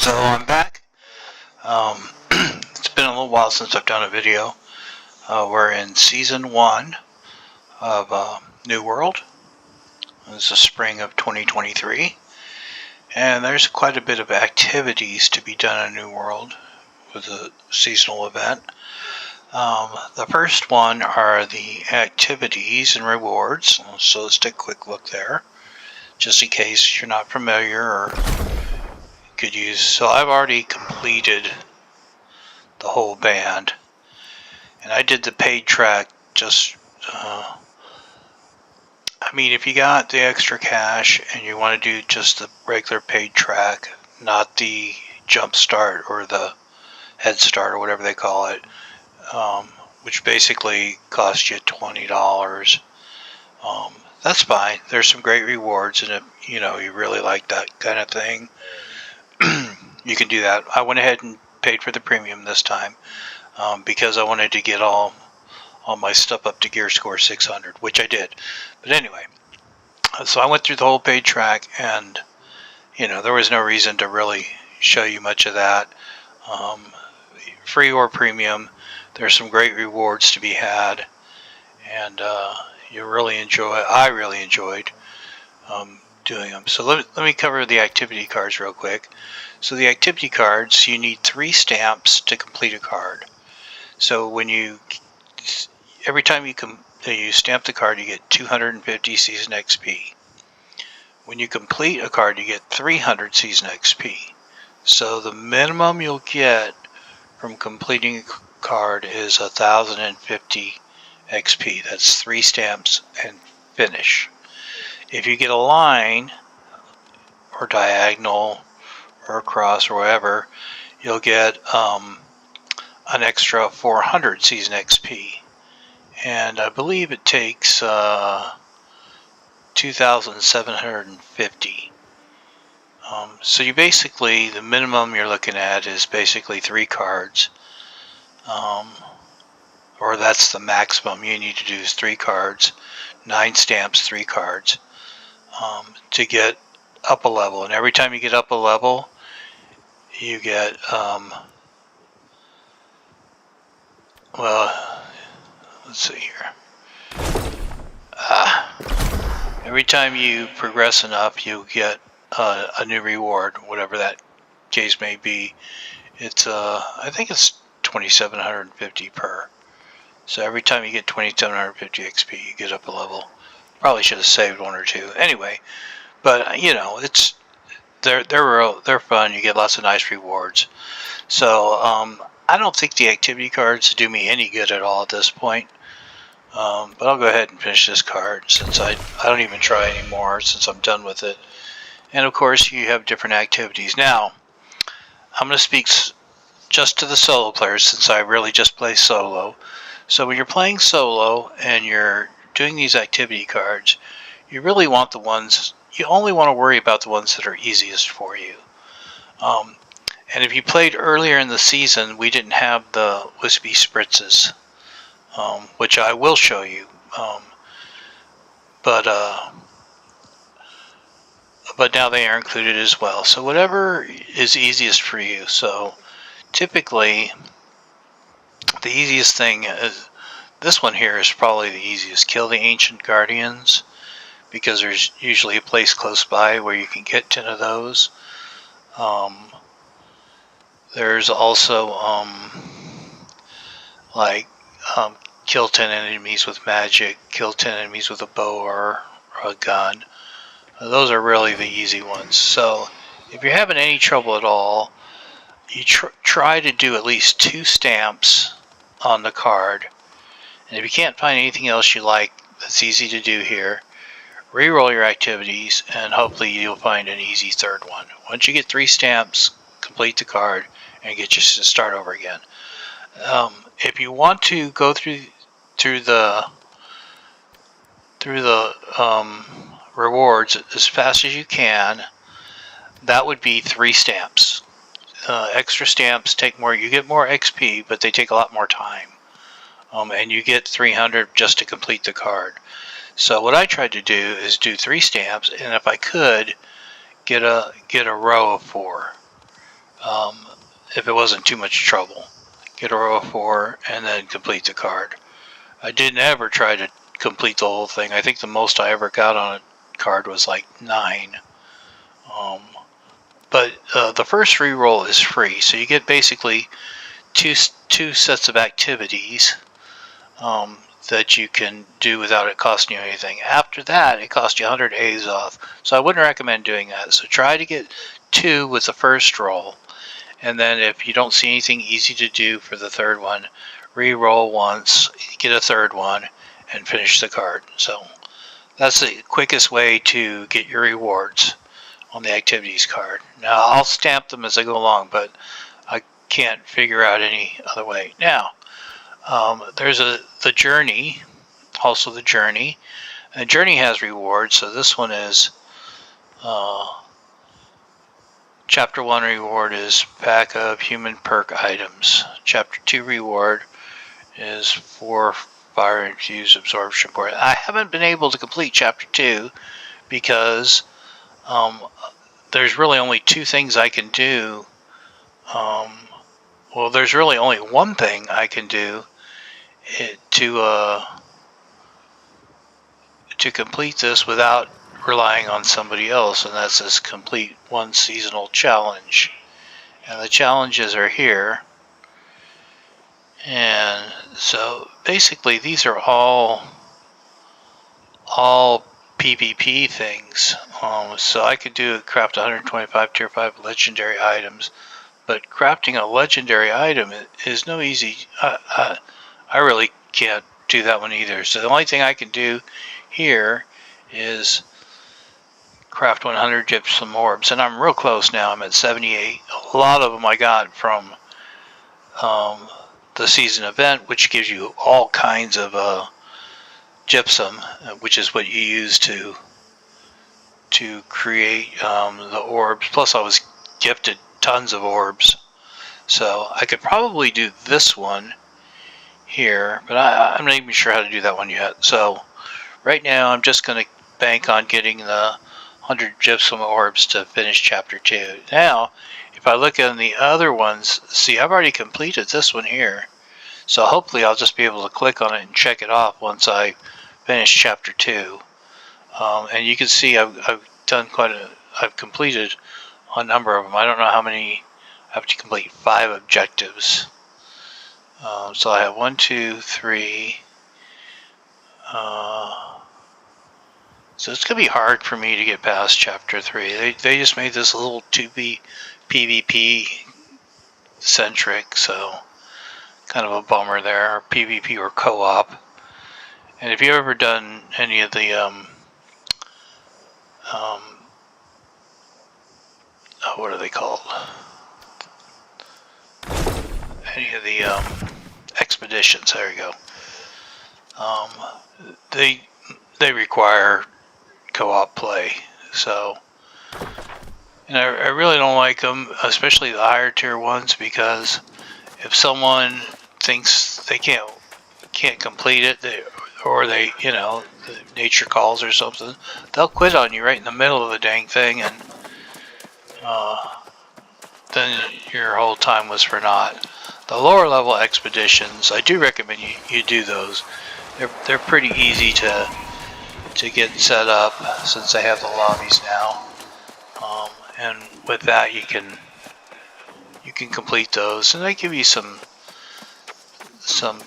So I'm back. It's been a little while since I've done a video. We're in Season 1 of New World. It's the spring of 2023. And there's quite a bit of activities to be done in New World with a seasonal event. The first one are the activities and rewards. So let's take a quick look there, just in case you're not familiar or could use. So I've already completed the whole band, and I did the paid track. Just if you got the extra cash and you want to do just the regular paid track, not the jump start or the head start or whatever they call it, which basically costs you $20, that's fine. There's some great rewards, and if you really like that kind of thing, you can do that. I went ahead and paid for the premium this time because I wanted to get all my stuff up to gear score 600, which I did. But anyway, so I went through the whole paid track, and there was no reason to really show you much of that. Free or premium, there's some great rewards to be had, and I really enjoyed doing them. So let me cover the activity cards real quick. So the activity cards, you need 3 stamps to complete a card. So every time you stamp the card, you get 250 season XP. When you complete a card, you get 300 season XP. So the minimum you'll get from completing a card is 1050 XP. That's 3 stamps and finish. If you get a line or diagonal or across or whatever, you'll get an extra 400 season XP. And I believe it takes 2,750. So the minimum you're looking at is basically 3 cards. Or that's the maximum you need to do is 3 cards, 9 stamps, 3 cards, to get up a level. And every time you get up a level, you get let's see here. Every time you progress enough, you get a new reward, whatever that case may be. It's I think it's 2,750 per. So every time you get 2,750 XP, you get up a level. Probably should have saved 1 or 2. Anyway, but they're fun. You get lots of nice rewards. So I don't think the activity cards do me any good at all at this point. But I'll go ahead and finish this card since I don't even try anymore since I'm done with it. And of course, you have different activities. Now, I'm going to speak just to the solo players since I really just play solo. So when you're playing solo and you're doing these activity cards, you only want to worry about the ones that are easiest for you. And if you played earlier in the season, we didn't have the Wispy Spritzes, which I will show you. But now they are included as well. So whatever is easiest for you. So typically, the easiest thing is this one here is probably the easiest. Kill the Ancient Guardians, because there's usually a place close by where you can get 10 of those. There's also kill 10 enemies with magic, kill 10 enemies with a bow or a gun. Those are really the easy ones. So if you're having any trouble at all, you try to do at least 2 stamps on the card. And if you can't find anything else you like that's easy to do here, re-roll your activities and hopefully you'll find an easy third one. Once you get 3 stamps, complete the card and get you to start over again. If you want to go through the rewards as fast as you can, that would be 3 stamps. Extra stamps take more. You get more XP, but they take a lot more time. And you get 300 just to complete the card. So what I tried to do is do 3 stamps, and if I could, get a row of 4. if it wasn't too much trouble. Get a row of 4 and then complete the card. I didn't ever try to complete the whole thing. I think the most I ever got on a card was like 9. But the first reroll is free, so you get basically two sets of activities that you can do without it costing you anything. After that, it costs you 100 A's off, so I wouldn't recommend doing that. So try to get 2 with the first roll, and then if you don't see anything easy to do for the third one, re-roll once, get a third one, and finish the card. So that's the quickest way to get your rewards on the activities card. Now I'll stamp them as I go along, but I can't figure out any other way. Now there's the journey, also the journey. And the journey has rewards. So this one is Chapter 1 reward is pack of human perk items. Chapter 2 reward is 4 fire infused absorption points. I haven't been able to complete Chapter 2 because there's really only 2 things I can do. Well, there's really only one thing I can do to complete this without relying on somebody else, and that's this complete 1 seasonal challenge. And the challenges are here. And so basically these are all PvP things. So I could craft 125 tier 5 legendary items, but crafting a legendary item is no easy. I really can't do that one either. So the only thing I can do here is craft 100 gypsum orbs, and I'm real close now. I'm at 78. A lot of them I got from the season event, which gives you all kinds of gypsum, which is what you use to create the orbs. Plus I was gifted tons of orbs, so I could probably do this one here, but I'm not even sure how to do that one yet. So right now I'm just going to bank on getting the 100 gypsum orbs to finish Chapter 2. Now if I look at the other ones, see, I've already completed this one here, so hopefully I'll just be able to click on it and check it off once I finish Chapter 2. And you can see I've completed a number of them. I don't know how many. I have to complete 5 objectives. So I have 1, 2, 3. So it's going to be hard for me to get past Chapter 3. They just made this a little 2B PvP centric, so kind of a bummer there. Or PvP or co-op. And if you've ever done any of the what are they called? Any of the expeditions? There you go. They require co-op play, so, and I really don't like them, especially the higher tier ones, because if someone thinks they can't complete it, or they, you know, the nature calls or something, they'll quit on you right in the middle of the dang thing, and then your whole time was for naught. The lower level expeditions, I do recommend you do those. They're pretty easy to get set up since they have the lobbies now, and with that you can complete those, and they give you some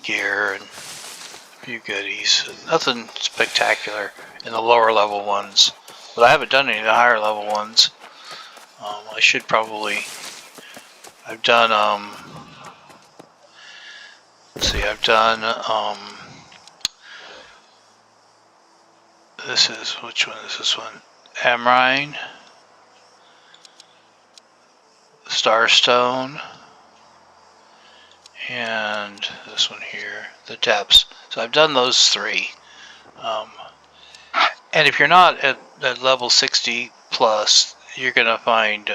gear and a few goodies. Nothing spectacular in the lower level ones, but I haven't done any of the higher level ones. I should probably. I've done let's see, I've done which one is this one? Amrine, Starstone, and this one here, the Depths. So I've done those 3. And if you're not at level 60 plus, you're going to find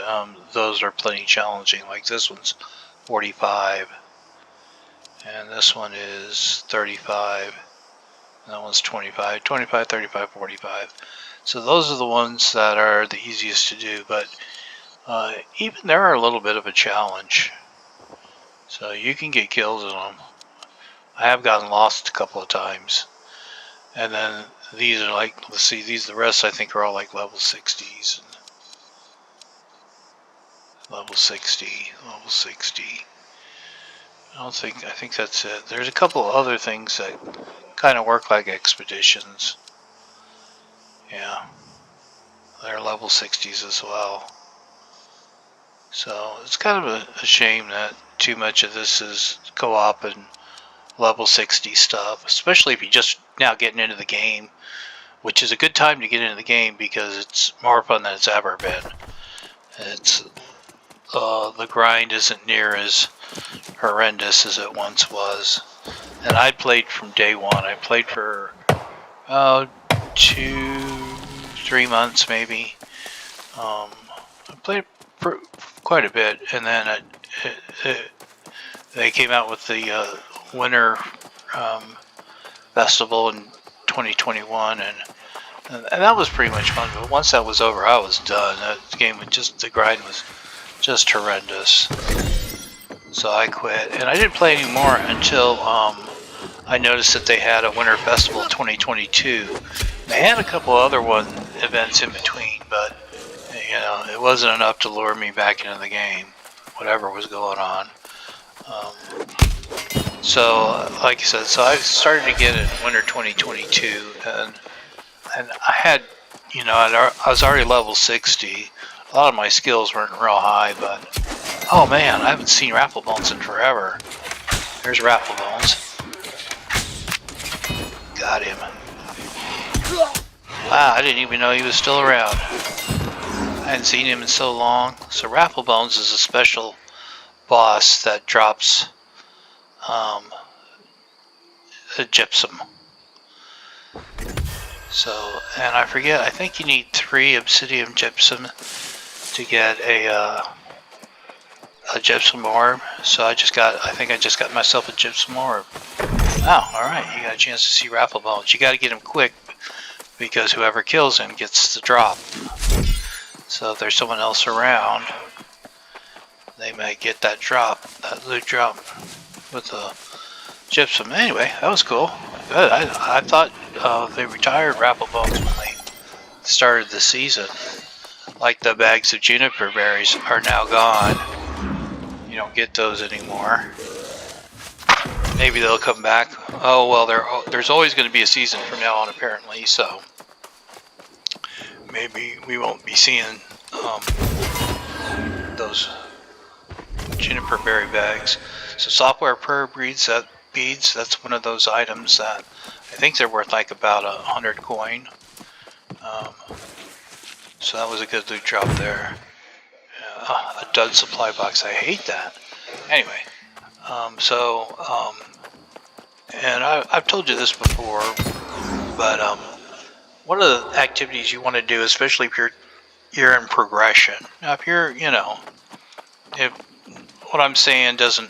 those are plenty challenging. Like this one's 45, and this one is 35. That one's 25, 25, 35, 45. So those are the ones that are the easiest to do, but Even they're a little bit of a challenge. So you can get kills in them. I have gotten lost a couple of times. And then these are like, let's see, the rest I think are all like level 60s. Level 60, level 60. I think that's it. There's a couple of other things that kind of work like expeditions. Yeah, they're level 60s as well. So it's kind of a shame that too much of this is co-op and level 60 stuff, especially if you're just now getting into the game, which is a good time to get into the game because it's more fun than it's ever been. It's the grind isn't near as horrendous as it once was. And I played from day one. I played for 2-3 months maybe. I played for quite a bit, and then they came out with the winter festival in 2021, and that was pretty much fun. But once that was over, I was done. That game was just, the grind was just horrendous. So I quit, and I didn't play anymore until I noticed that they had a Winter Festival 2022. They had a couple other events in between, but you know, it wasn't enough to lure me back into the game, whatever was going on. So, like I said, so I started to get in Winter 2022, and I had, you know, I was already level 60. A lot of my skills weren't real high, but oh man, I haven't seen Wispyblooms in forever. There's Wispyblooms. Got him. Wow, I didn't even know he was still around. I hadn't seen him in so long. So Wispyblooms is a special boss that drops a gypsum. So, and I forget, I think you need 3 obsidian gypsum to get a gypsum orb. So I think I just got myself a gypsum orb. Wow, alright, you got a chance to see Wispyblooms. You gotta get him quick, because whoever kills him gets the drop. So if there's someone else around, they might get that drop, that loot drop with the gypsum. Anyway, that was cool. Good. I thought they retired Wispyblooms when they started the season. Like the bags of juniper berries are now gone. You don't get those anymore. Maybe they'll come back. Oh well, there's always going to be a season from now on apparently, so maybe we won't be seeing those juniper berry bags. So software prayer beads, that's one of those items that I think they're worth like about 100 coin. So that was a good loot drop there. A dud supply box, I hate that. Anyway, and I've told you this before, but one of the activities you want to do, especially if you're in progression. Now, if you're, you know, if what I'm saying doesn't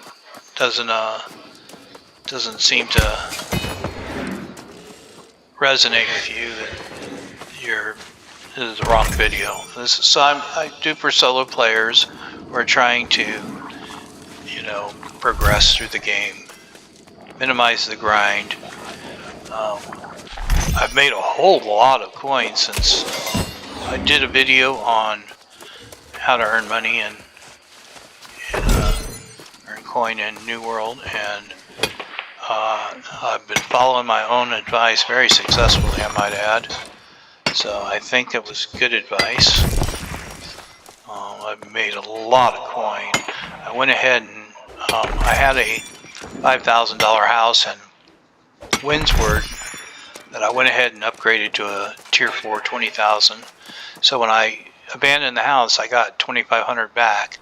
seem to resonate with you, then this is the wrong video. So I do for solo players who are trying to, you know, progress through the game, minimize the grind. I've made a whole lot of coins since I did a video on how to earn money and earn coin in New World, and I've been following my own advice very successfully, I might add. So I think it was good advice. I've made a lot of coin. I went ahead and I had a $5,000 house in Windsward that I went ahead and upgraded to a tier 4 20,000. So when I abandoned the house, I got 2,500 back.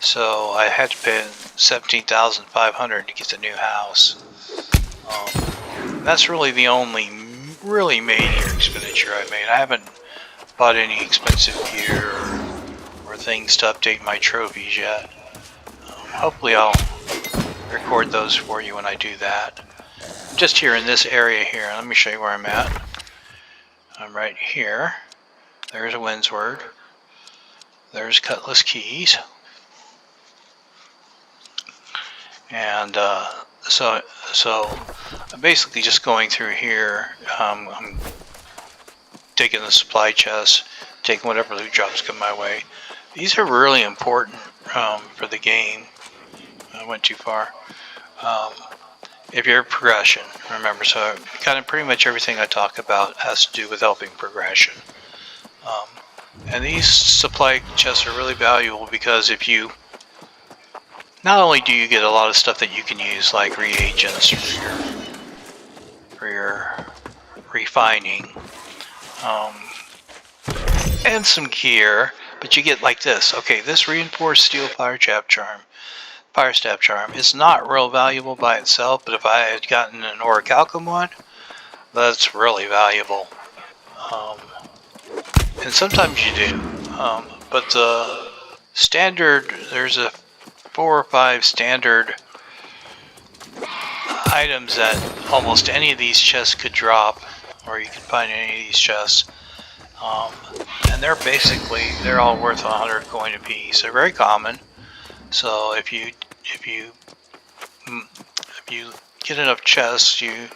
So I had to pay 17,500 to get the new house. That's really the only really major expenditure I made. I haven't bought any expensive gear or things to update my trophies yet. Hopefully I'll record those for you when I do that. Just here in this area here. Let me show you where I'm at. I'm right here. There's a Windsward. There's Cutlass keys. And so I'm basically just going through here. I'm taking the supply chest, taking whatever loot drops come my way. These are really important for the game. I went too far. If you're progression, remember, so kind of pretty much everything I talk about has to do with helping progression. And these supply chests are really valuable because if you, not only do you get a lot of stuff that you can use, like reagents for your refining, and some gear, but you get like this. Okay, this reinforced steel fire staff charm is not real valuable by itself, but if I had gotten an orichalcum one, that's really valuable. And sometimes you do, but the standard, there's a 4 or 5 standard items that almost any of these chests could drop, or you can find in any of these chests, and they're all worth 100 coin a piece. They're very common, so if you get enough chests, you're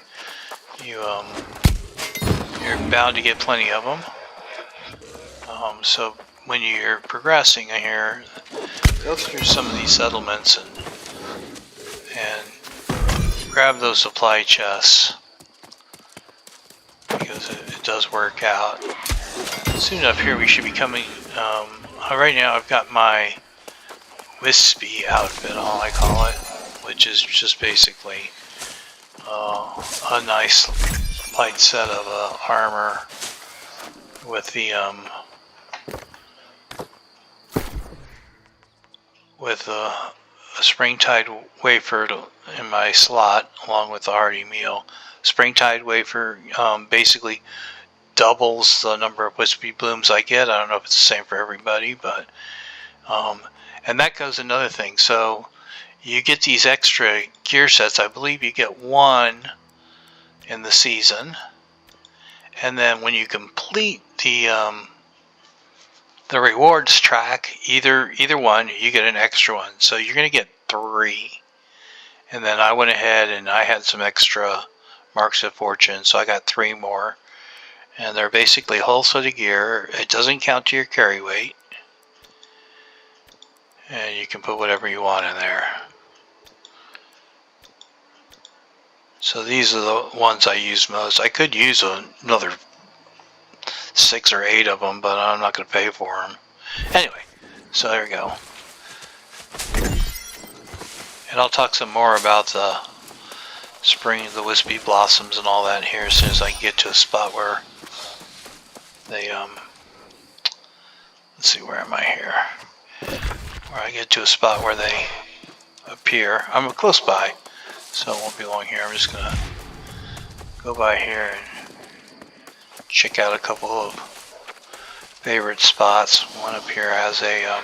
bound to get plenty of them. So when you're progressing here, go through some of these settlements and grab those supply chests, because it does work out. Soon enough here we should be coming, right now I've got my Wispy outfit on, I call it, which is just basically a nice light set of armor with the a Springtide wafer in my slot, along with the hearty meal. Springtide wafer basically doubles the number of Wispyblooms I get. I don't know if it's the same for everybody, but and that goes another thing. So you get these extra gear sets. I believe you get one in the season, and then when you complete the rewards track, either one, you get an extra one. So you're going to get 3. And then I went ahead and I had some extra marks of fortune, so I got 3 more. And they're basically whole set of gear. It doesn't count to your carry weight. And you can put whatever you want in there. So these are the ones I use most. I could use another 6 or 8 of them, but I'm not going to pay for them. Anyway, so there we go. And I'll talk some more about the spring, the wispy blossoms and all that here as soon as I get to a spot where they, let's see, where am I here? Where I get to a spot where they appear. I'm close by, so it won't be long here. I'm just going to go by here and check out a couple of favorite spots. One up here has a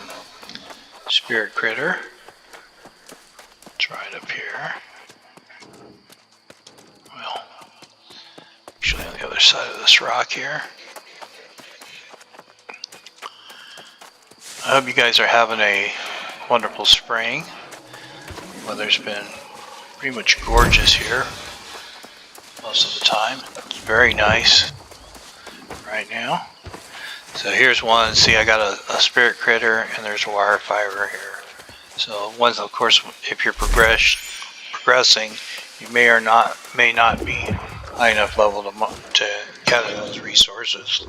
spirit critter. It's right up here. Well, actually on the other side of this rock here. I hope you guys are having a wonderful spring. Weather's been pretty much gorgeous here most of the time. It's very nice right now. So here's one. See, I got a spirit critter, and there's a wire fiber here. So once, of course, if you're progressing, you may not be high enough level to gather those resources.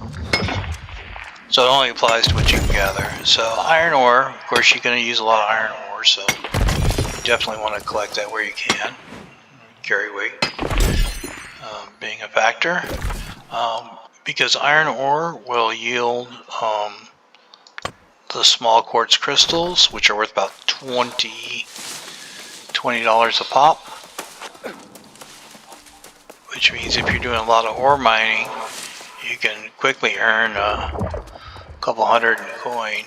So it only applies to what you can gather. So iron ore, of course, you're going to use a lot of iron ore, so you definitely want to collect that where you can. Carry weight being a factor. Because iron ore will yield the small quartz crystals, which are worth about $20 a pop. Which means if you're doing a lot of ore mining, you can quickly earn a couple hundred in coin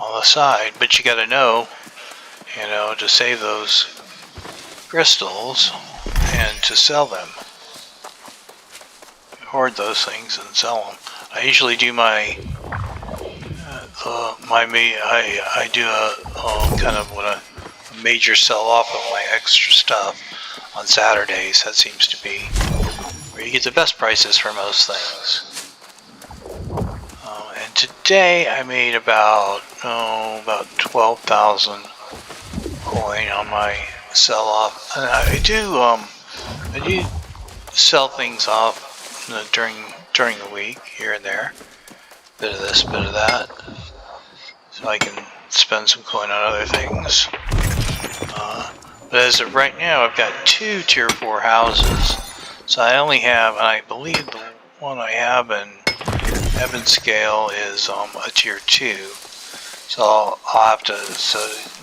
on the side. But you got to know, to save those crystals and to sell them. Hoard those things and sell them. I usually do my I do a kind of a major sell-off of my extra stuff on Saturdays. That seems to be where you get the best prices for most things. And today I made about 12,000 coin on my sell-off. And I do sell things off during the week here and there. Bit of this, bit of that, so I can spend some coin on other things. But as of right now, I've got 2 tier 4 houses. So I only have, and I believe the one I have in Evan scale is a tier 2. So I'll have to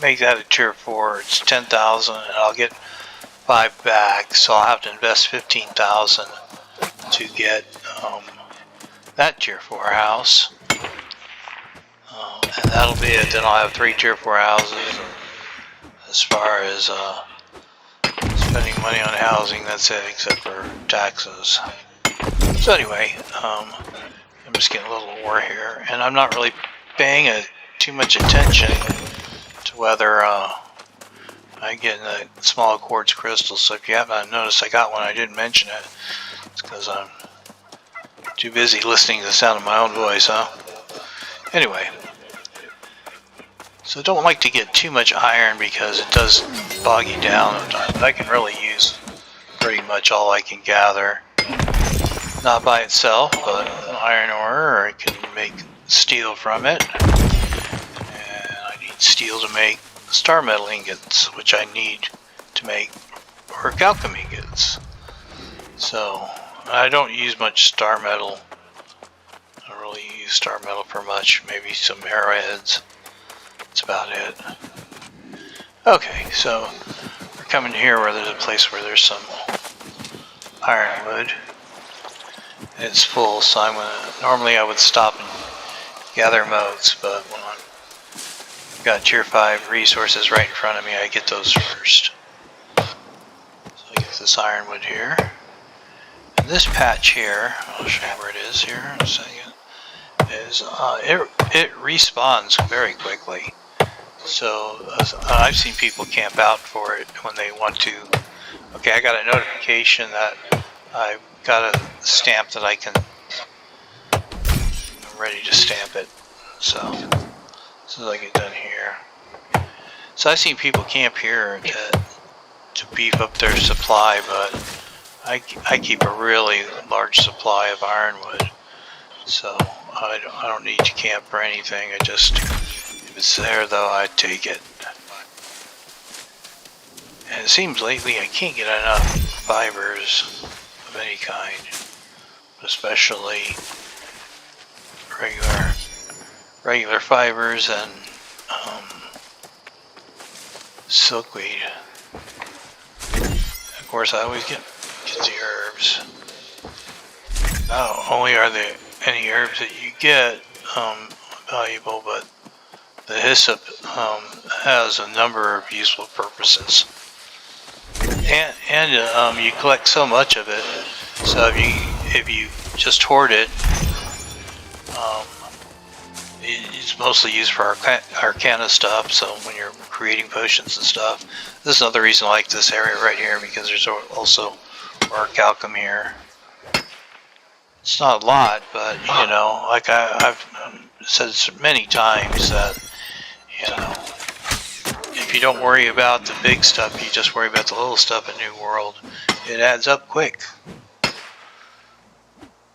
make that a tier 4. It's 10,000, and I'll get 5 back. So I'll have to invest 15,000 to get that tier 4 house. And that'll be it. Then I'll have 3 tier 4 houses. As far as spending money on housing, that's it, except for taxes. So anyway, I'm just getting a little more here, and I'm not really paying too much attention to whether I get the small quartz crystals. So if you haven't noticed I got one, I didn't mention it. It's because I'm too busy listening to the sound of my own voice, huh? Anyway. So don't like to get too much iron because it does bog you down sometimes. I can really use pretty much all I can gather. Not by itself, but iron ore, or I can make steel from it. And I need steel to make star metal ingots, which I need to make orichalcum ingots. So I don't use much star metal. I don't really use star metal for much, maybe some arrowheads. That's about it. Okay, so we're coming here where there's a place where there's some ironwood. It's full, so I'm gonna. Normally I would stop and gather motes, but when I've got tier 5 resources right in front of me, I get those first. So I get this ironwood here. And this patch here, I'll show you where it is here in a second, is it respawns very quickly. So I've seen people camp out for it when they want to. Okay, I got a notification that I've got a stamp that I'm ready to stamp it. So as soon as I get done here. So I've seen people camp here to beef up their supply, but I keep a really large supply of ironwood. So I don't need to camp for anything. If it's there though, I take it. And it seems lately I can't get enough fibers of any kind, especially regular fibers and silkweed. Of course, I always get the herbs. Not only are there any herbs that you get valuable, but the hyssop has a number of useful purposes, and you collect so much of it. So if you just hoard it, it's mostly used for arcana stuff. So when you're creating potions and stuff, this is another reason I like this area right here, because there's also orichalcum here. It's not a lot, but you know, like I've said many times that, you know, if you don't worry about the big stuff, you just worry about the little stuff in New World, it adds up quick.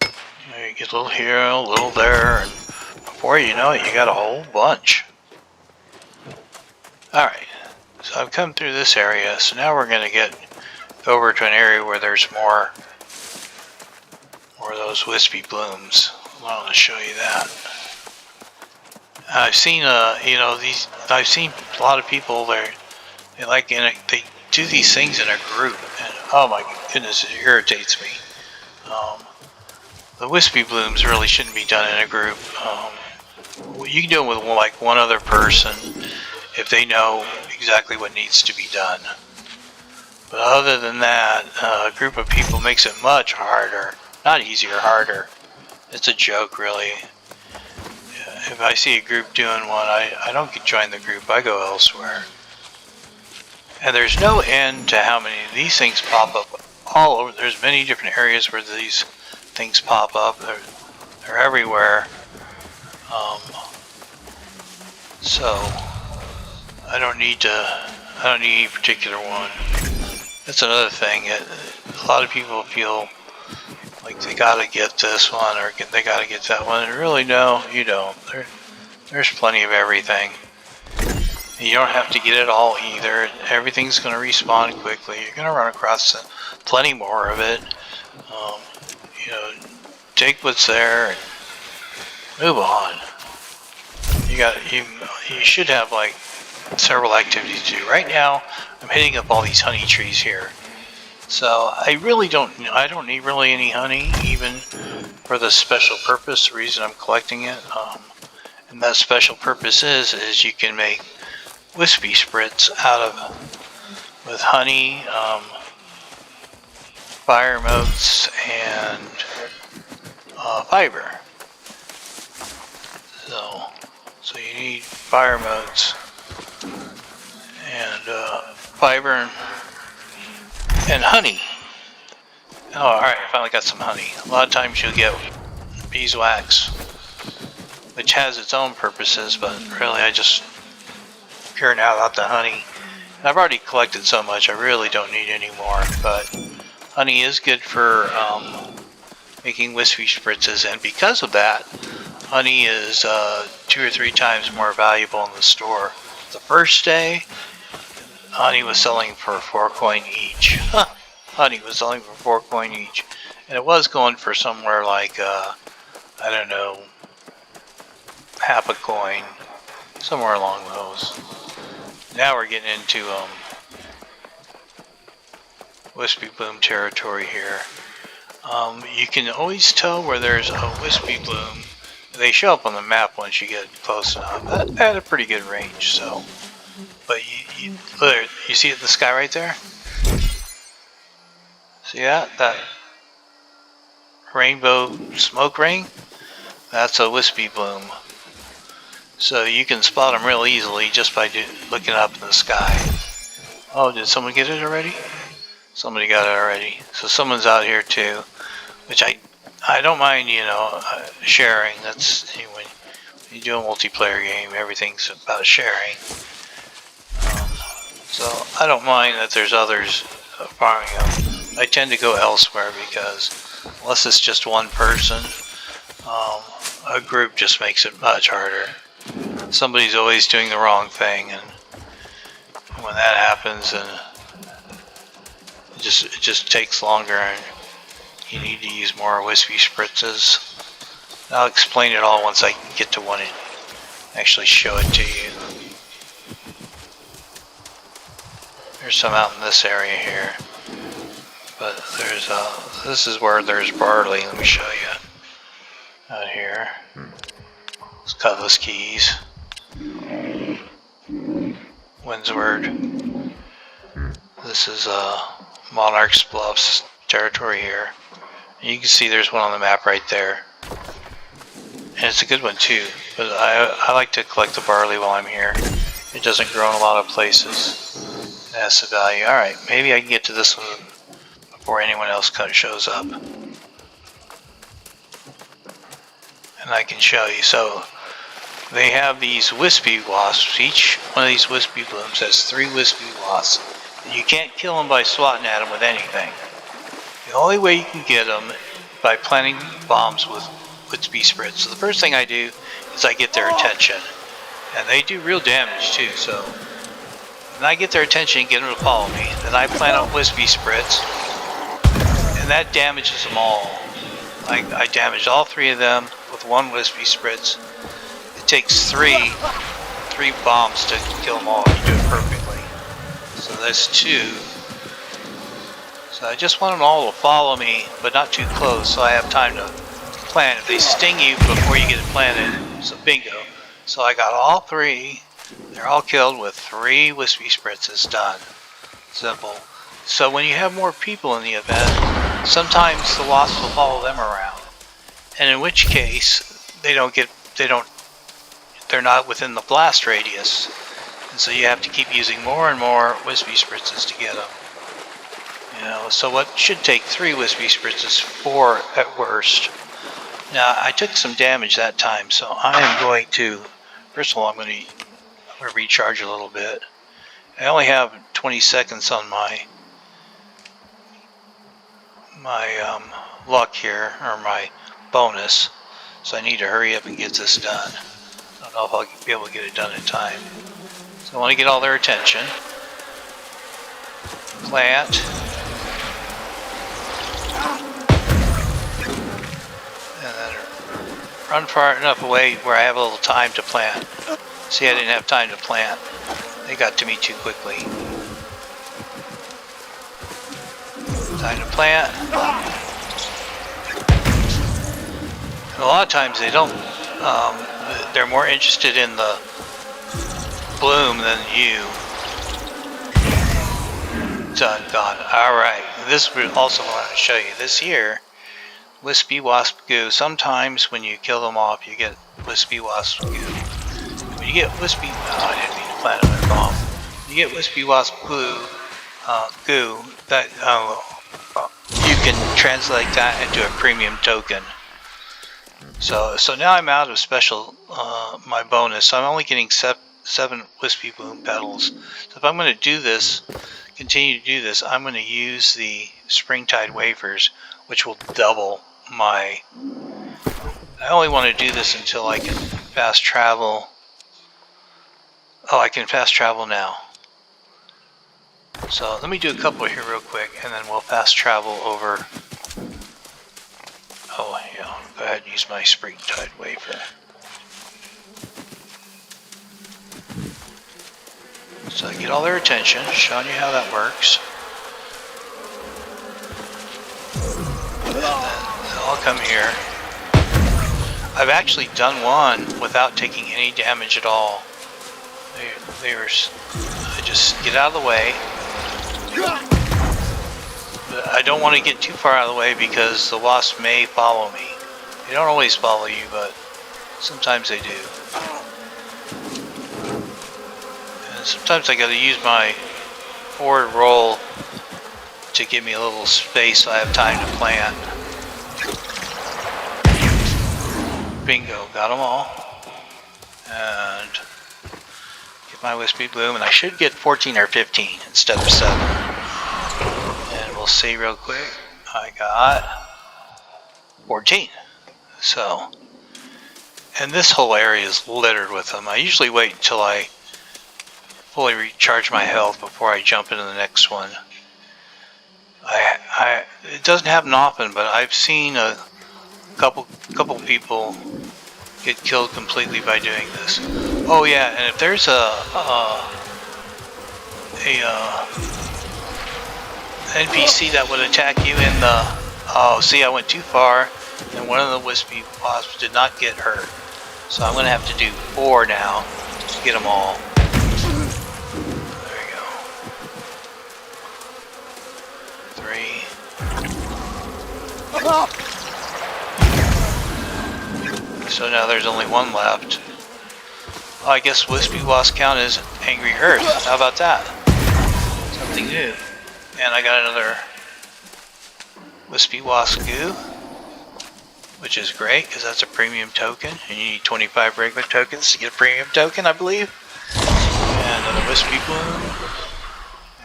You know, you get a little here, a little there, and before you know it, you got a whole bunch. Alright, so I've come through this area, so now we're going to get over to an area where there's more of those Wispyblooms. I want to show you that. I've seen, I've seen a lot of people they do these things in a group, and oh my goodness, it irritates me. The Wispyblooms really shouldn't be done in a group. You can do it with like one other person if they know exactly what needs to be done. But other than that, a group of people makes it much harder. Not easier, harder. It's a joke, really. if I see a group doing one, I don't join the group. I go elsewhere. And there's no end to how many of these things pop up all over. There's many different areas where these things pop up. They're everywhere. So I don't need any particular one. That's another thing. A lot of people feel like they gotta get this one or they gotta get that one. And really, no, you don't. There's plenty of everything. You don't have to get it all either. Everything's going to respawn quickly. You're going to run across plenty more of it. You know, take what's there and move on. You should have like several activities to do. Right now, I'm hitting up all these honey trees here. So I don't need really any honey, even for the special purpose. The reason I'm collecting it, and that special purpose is you can make wispy spritz with honey, fire motes, and fiber. So you need fire motes and fiber and honey. Oh, alright, I finally got some honey. A lot of times you'll get beeswax, which has its own purposes, but really I just care now about the honey. I've already collected so much, I really don't need any more, but honey is good for making wispy spritzes, and because of that, honey is 2 or 3 times more valuable in the store. The first day, honey was selling for 4 coin each. Honey was selling for 4 coin each, and it was going for somewhere like I don't know, half a coin, somewhere along those. Now we're getting into Wispyblooms territory here. You can always tell where there's a Wispyblooms. They show up on the map once you get close enough. At a pretty good range, so. But you see it in the sky right there? See that? That rainbow smoke ring? That's a Wispyblooms. So you can spot them real easily just by looking up in the sky. Oh, did someone get it already? Somebody got it already. So someone's out here too, which I don't mind, you know, sharing. That's when you do a multiplayer game, everything's about sharing. So I don't mind that there's others farming them. I tend to go elsewhere because unless it's just one person, a group just makes it much harder. Somebody's always doing the wrong thing, and when that happens, and it just takes longer, and you need to use more wispy spritzes. I'll explain it all once I get to one and actually show it to you. There's some out in this area here, but there's this is where there's barley. Let me show you out here. It's Cutlass Keys, Windsward. This is Monarch's Bluffs territory here. And you can see there's one on the map right there, and it's a good one too. But I like to collect the barley while I'm here. It doesn't grow in a lot of places. It has the value. All right, maybe I can get to this one before anyone else shows up, and I can show you. So they have these wispy wasps. Each one of these Wispyblooms has 3 wispy wasps. And you can't kill them by swatting at them with anything. The only way you can get them by planting bombs with wispy spritz. So the first thing I do is I get their attention, and they do real damage too. So when I get their attention and get them to follow me, then I plant out wispy spritz, and that damages them all. I damaged all 3 of them with 1 wispy spritz. It takes 3 bombs to kill them all. You do it perfectly. So that's 2. So I just want them all to follow me, but not too close, so I have time to plant. If they sting you before you get it planted, so bingo. So I got all 3. They're all killed with 3 wispy spritzes. Done. Simple. So when you have more people in the event, sometimes the wasps will follow them around, and in which case they don't they're not within the blast radius. And so you have to keep using more and more wispy spritzes to get them. You know, so what should take 3 wispy spritzes, 4 at worst. Now, I took some damage that time, so I am going to, first of all, I'm going to recharge a little bit. I only have 20 seconds on my luck here, or my bonus, so I need to hurry up and get this done. I don't know if I'll be able to get it done in time. So I want to get all their attention. Plant. And then run far enough away where I have a little time to plant. See, I didn't have time to plant. They got to me too quickly. Time to plant. And a lot of times they don't, they're more interested in the bloom than you. Done, gone. Alright, this we also want to show you. This here, wispy wasp goo. Sometimes when you kill them off, you get wispy wasp goo. When you get wispy, I didn't mean to plant another bomb. You get wispy wasp goo, that you can translate that into a premium token. So now I'm out of special my bonus. So I'm only getting 7 Wispyblooms petals. So if I'm going to do this, continue to do this, I'm going to use the Springtide wafers, which will double my. I only want to do this until I can fast travel. Oh, I can fast travel now. So let me do a couple here real quick, and then we'll fast travel over. Oh yeah, go ahead and use my Springtide wafer. So I get all their attention, showing you how that works. And then I'll come here. I've actually done one without taking any damage at all. I just get out of the way. But I don't want to get too far out of the way because the wasps may follow me. They don't always follow you, but sometimes they do. And sometimes I got to use my forward roll to give me a little space so I have time to plant. Bingo, got them all. And get my Wispyblooms, and I should get 14 or 15 instead of 7. And we'll see real quick. I got 14. So, and this whole area is littered with them. I usually wait until I fully recharge my health before I jump into the next one. It doesn't happen often, but I've seen a couple people get killed completely by doing this. Oh yeah, and if there's a NPC that would attack you in the, oh, see, I went too far, and one of the wispy wasps did not get hurt. So I'm gonna have to do 4 now to get them all. There we go. 3. So now there's only 1 left. Oh, I guess wispy wasp count is angry earth. How about that? Something new. And I got another wispy wasp goo, which is great because that's a premium token. And you need 25 regular tokens to get a premium token, I believe. And another Wispyblooms.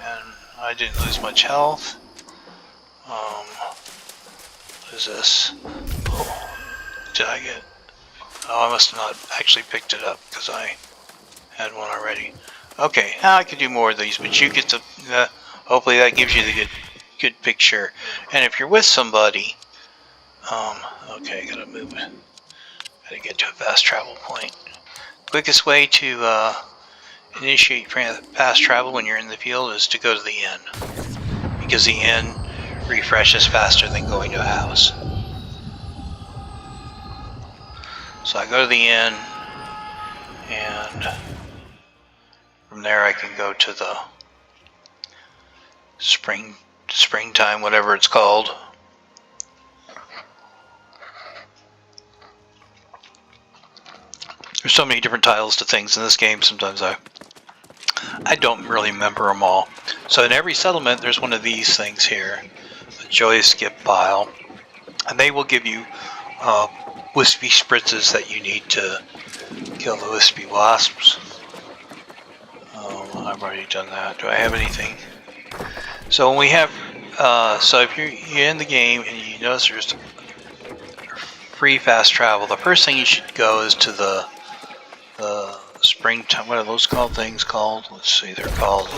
And I didn't lose much health. What is this? Oh, did I get? Oh, I must have not actually picked it up because I had one already. Okay, now I can do more of these, but you get to. Hopefully that gives you the good picture. And if you're with somebody, okay, gotta move. Gotta get to a fast travel point. Quickest way to initiate fast travel when you're in the field is to go to the inn, because the inn refreshes faster than going to a house. So I go to the inn, and from there I can go to the springtime, whatever it's called. There's so many different titles to things in this game. Sometimes I don't really remember them all. So in every settlement, there's one of these things here, a joy skip pile, and they will give you wispy spritzes that you need to kill the wispy wasps. I've already done that. Do I have anything? So when we have, so if you're in the game and you notice there's free fast travel, the first thing you should go is to the springtime. What are those things called? Let's see. They're called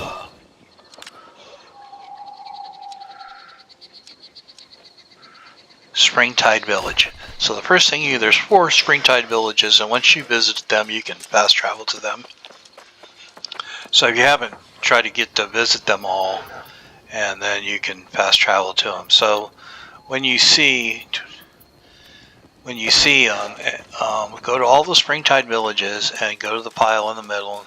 Springtide Village. So the first thing there's 4 Springtide villages, and once you visit them, you can fast travel to them. So if you haven't, try to get to visit them all, and then you can fast travel to them. So when you see them, go to all the Springtide villages and go to the pile in the middle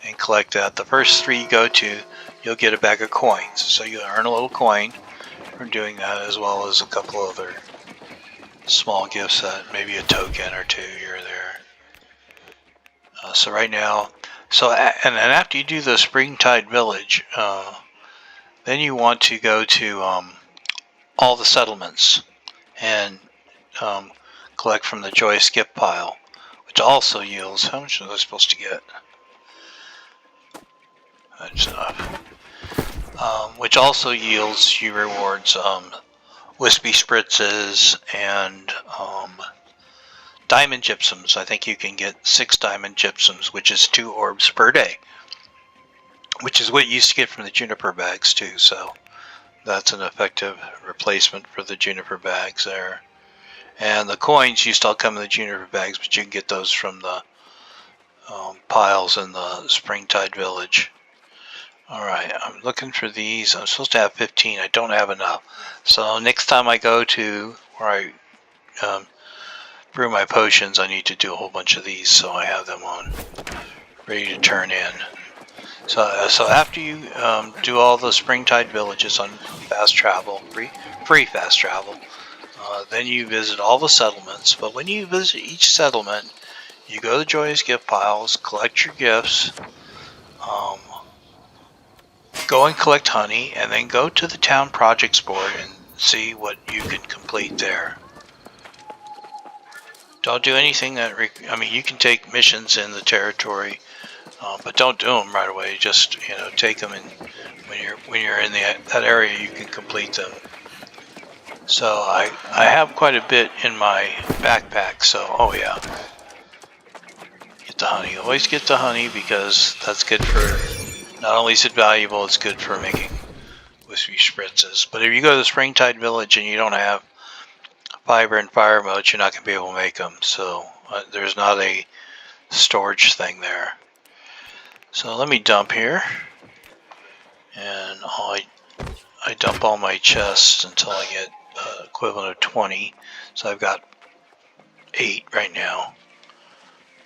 and collect that. The first 3 you go to, you'll get a bag of coins. So you earn a little coin from doing that, as well as a couple other small gifts, that maybe a token or 2 here or there. So right now, and then after you do the Springtide Village, then you want to go to all the settlements and collect from the joy skip pile, which also yields, how much are they supposed to get? That's enough. Which also yields you rewards wispy spritzes and diamond gypsums. I think you can get 6 diamond gypsums, which is 2 orbs per day, which is what you used to get from the juniper bags too. So that's an effective replacement for the juniper bags there. And the coins used to all come in the juniper bags, but you can get those from the piles in the Springtide Village. Alright, I'm looking for these. I'm supposed to have 15. I don't have enough. So next time I go to where I brew my potions, I need to do a whole bunch of these so I have them on ready to turn in. So after you do all the Springtide villages on fast travel, free fast travel, then you visit all the settlements. But when you visit each settlement, you go to the joyous gift piles, collect your gifts, go and collect honey, and then go to the town projects board and see what you can complete there. Don't do anything that, you can take missions in the territory, but don't do them right away. Just, take them, and when you're in that area, you can complete them. So I have quite a bit in my backpack, so, oh yeah. Get the honey. Always get the honey, because that's good for, not only is it valuable, it's good for making wispy spritzes. But if you go to the Springtide Village and you don't have fiber and fire modes, you're not going to be able to make them. So there's not a storage thing there. So let me dump here. And I dump all my chests until I get equivalent of 20. So I've got 8 right now.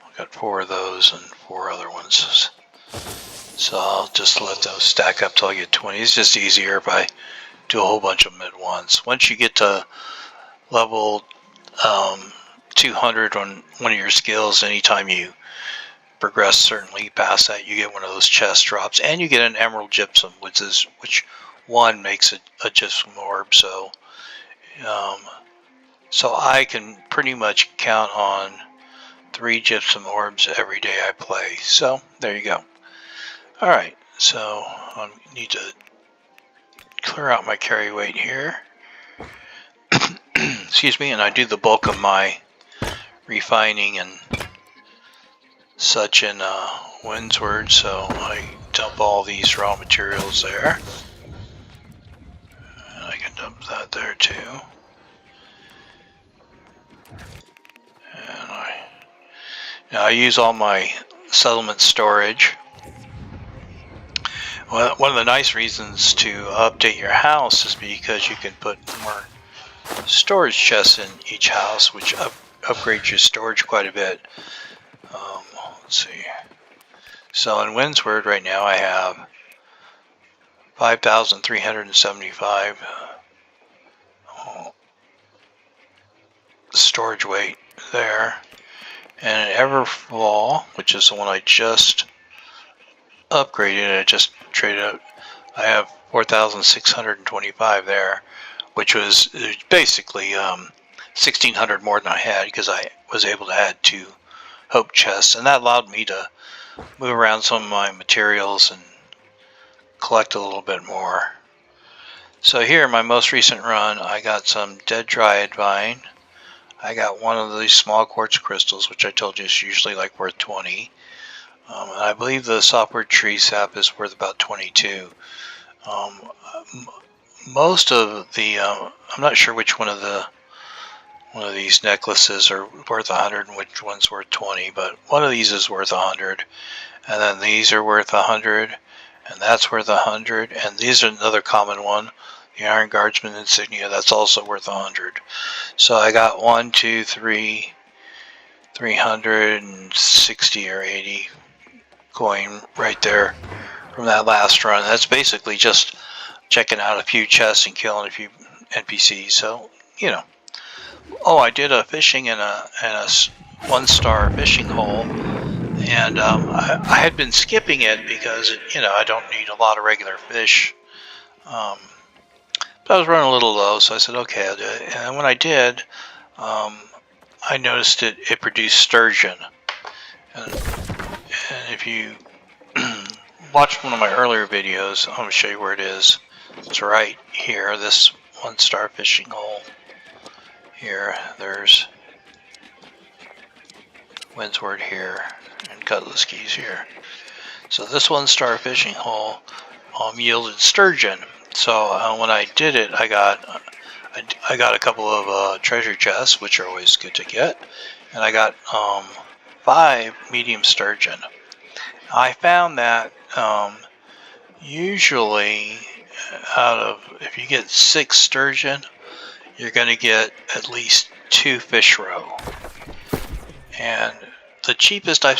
I've got 4 of those and 4 other ones. So I'll just let those stack up till I get 20. It's just easier if I do a whole bunch of them at once. Once you get to level 200 on one of your skills, anytime you progress certainly past that, you get one of those chest drops, and you get an emerald gypsum, which one makes a gypsum orb. So I can pretty much count on 3 gypsum orbs every day I play. So there you go. Alright, so I need to clear out my carry weight here. Excuse me, and I do the bulk of my refining and such in Windsward, so I dump all these raw materials there. And I can dump that there too. And now I use all my settlement storage. Well, one of the nice reasons to update your house is because you can put more storage chests in each house, which upgrades your storage quite a bit. Let's see. So in Windsward right now I have 5,375 storage weight there, And Everfall, which is the one I just upgraded, I just traded out. I have 4,625 there, which was basically 1,600 more than I had because I was able to add 2 hope chests, and that allowed me to move around some of my materials and collect a little bit more. So here in my most recent run, I got some dead dryad vine. I got one of these small quartz crystals, which I told you is usually like worth 20. And I believe the softwood tree sap is worth about 22. Most of the, I'm not sure which one of these necklaces are worth 100 and which one's worth 20, but one of these is worth 100, and then these are worth 100, and that's worth 100, and these are another common one, the Iron Guardsman insignia, that's also worth 100. So I got 1, 2, 3, 360 or 80 coin right there from that last run. That's basically just checking out a few chests and killing a few NPCs. So, you know. Oh, I did a fishing in a 1-star fishing hole, and I had been skipping it because I don't need a lot of regular fish. But I was running a little low, so I said, okay, I'll do it. And when I did, I noticed it produced sturgeon. And if you watched one of my earlier videos, I'm going to show you where it is. It's right here, this 1-star fishing hole. Here, there's Windsward here, and Cutlass Keys here. So this 1-star fishing hole yielded sturgeon. So when I did it, I got a couple of treasure chests, which are always good to get, and I got 5 medium sturgeon. I found that usually if you get 6 sturgeon, you're going to get at least 2 fish roe. And the cheapest I've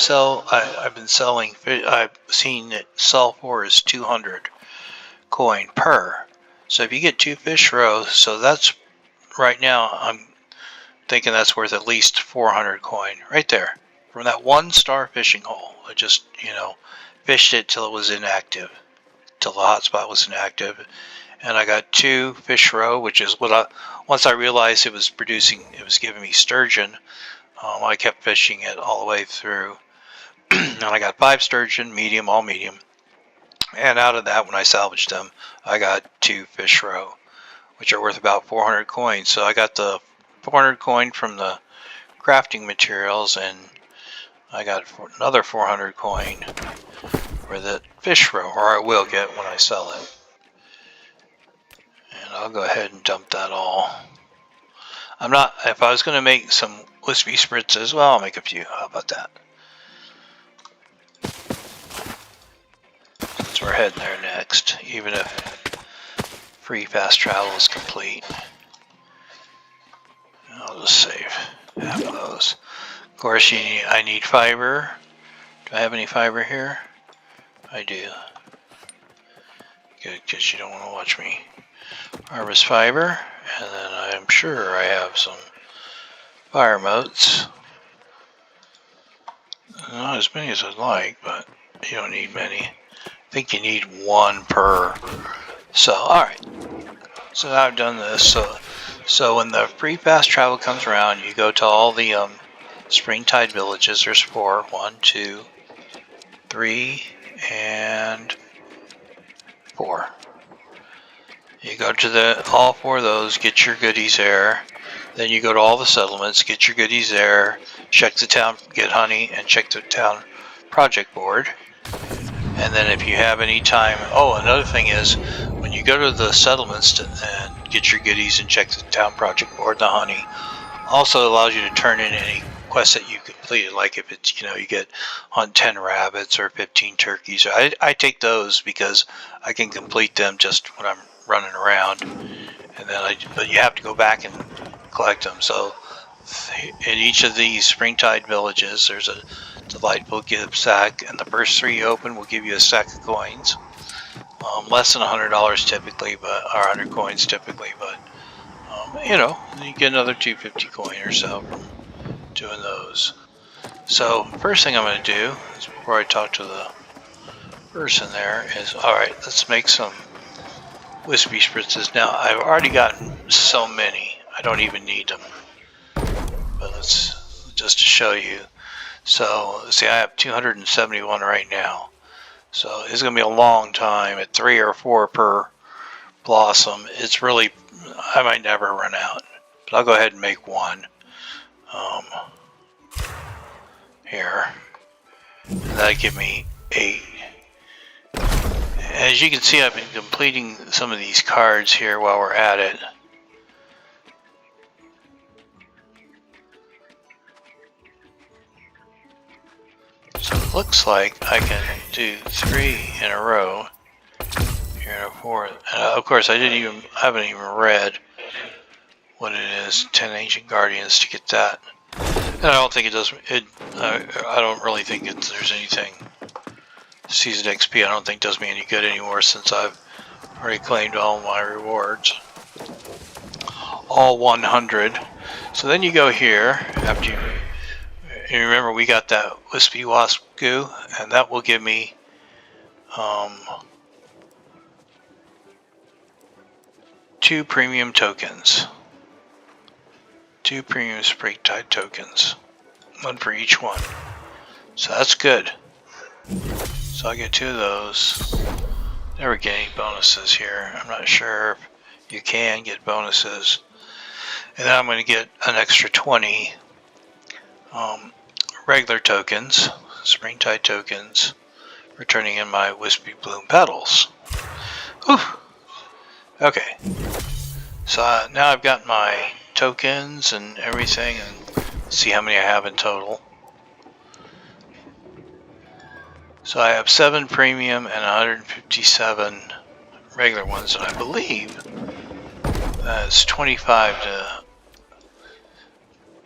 seen it sell for is 200 coin per. So if you get 2 fish roe, so that's right now I'm thinking that's worth at least 400 coin right there from that 1-star fishing hole. I just fished it till it was inactive, till the hotspot was inactive. And I got 2 fish roe, which is what once I realized it was giving me sturgeon, I kept fishing it all the way through. And I got 5 sturgeon, medium, all medium. And out of that, when I salvaged them, I got 2 fish roe, which are worth about 400 coins. So I got the 400 coin from the crafting materials, and I got another 400 coin for the fish roe, or I will get when I sell it. And I'll go ahead and dump that all. If I was going to make some wispy spritzes, well, I'll make a few. How about that? Since we're heading there next, even if free fast travel is complete. I'll just save half of those. Of course, I need fiber. Do I have any fiber here? I do. Good, because you don't want to watch me harvest fiber. And then I'm sure I have some fire motes. Not as many as I'd like, but you don't need many. I think you need 1 per. So, alright. So now I've done this. So when the free fast travel comes around, you go to all the Springtide villages. There's 4. 1, 2, 3, and 4. You go to all 4 of those, get your goodies there. Then you go to all the settlements, get your goodies there, check the town, get honey, and check the town project board. And then if you have any time, another thing is, when you go to the settlements and get your goodies and check the town project board, the honey also allows you to turn in any quests that you completed, like if it's, you get hunt 10 rabbits or 15 turkeys. I take those because I can complete them just when I'm running around, and then but you have to go back and collect them. So in each of these Springtide villages, there's a delightful gift sack, and the first 3 you open will give you a sack of coins. Less than $100 typically, or 100 coins typically, but you get another 250 coin or so from doing those. So first thing I'm going to do is, before I talk to the person there, is alright, let's make some wispy spritzes. Now I've already gotten so many, I don't even need them. But let's just to show you. So see, I have 271 right now. So it's going to be a long time at 3 or 4 per blossom. It's really, I might never run out. But I'll go ahead and make one. Here. And that'll give me 8. As you can see, I've been completing some of these cards here while we're at it. So it looks like I can do 3 in a row. Here in a 4th. Of course, I haven't even read what it is. 10 Ancient Guardians to get that. And I don't think it does. I don't really think there's anything. Season XP, I don't think does me any good anymore since I've already claimed all my rewards. All 100. So then you go here after you. And remember, we got that Wispy Wasp goo, and that will give me 2 premium tokens. 2 premium Springtide tokens. 1 for each one. So that's good. So I get 2 of those. Never get any bonuses here. I'm not sure if you can get bonuses. And then I'm going to get an extra 20 regular tokens, Springtide tokens, returning in my Wispybloom petals. Whew. Okay. So now I've got my tokens and everything, and see how many I have in total. So I have 7 premium and 157 regular ones, and I believe that's 25 to...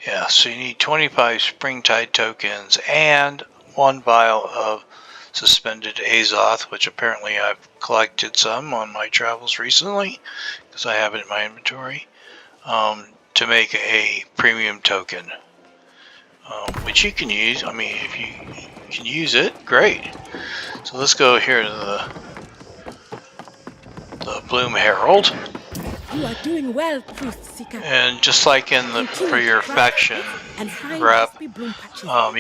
Yeah, so you need 25 Springtide tokens and 1 vial of suspended Azoth, which apparently I've collected some on my travels recently, because I have it in my inventory, to make a premium token, which you can use. I mean, if you can use it, great. So let's go here to the Bloom Herald. You are doing well, Truth Seeker. And just like for your faction rep, you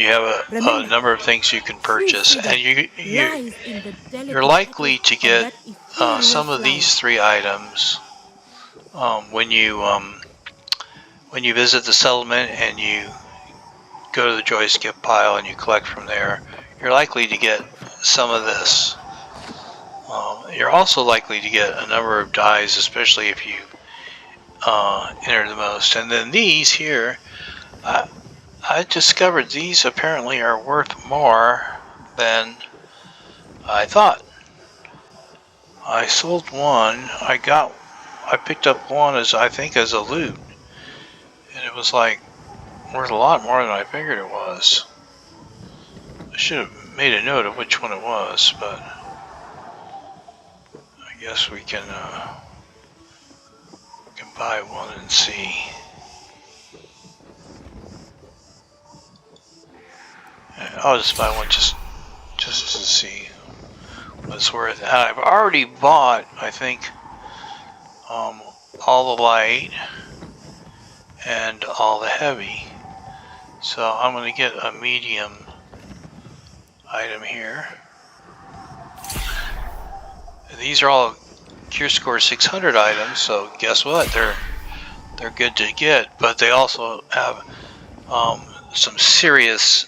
have a number of things you can purchase, and you're likely to get some of these 3 items when you visit the settlement and you go to the joy skip pile and you collect from there. You're likely to get some of this. You're also likely to get a number of dies, especially if you enter the most. And then these here, I discovered these apparently are worth more than I thought. I sold one. I picked up one as I think as a loot, and it was like worth a lot more than I figured it was. I should have made a note of which one it was, but I guess we can buy one and see. I'll just buy one just to see what it's worth. And I've already bought, I think, all the light and all the heavy. So I'm going to get a medium item here. And these are all Cure Score 600 items, so guess what? They're good to get, but they also have some serious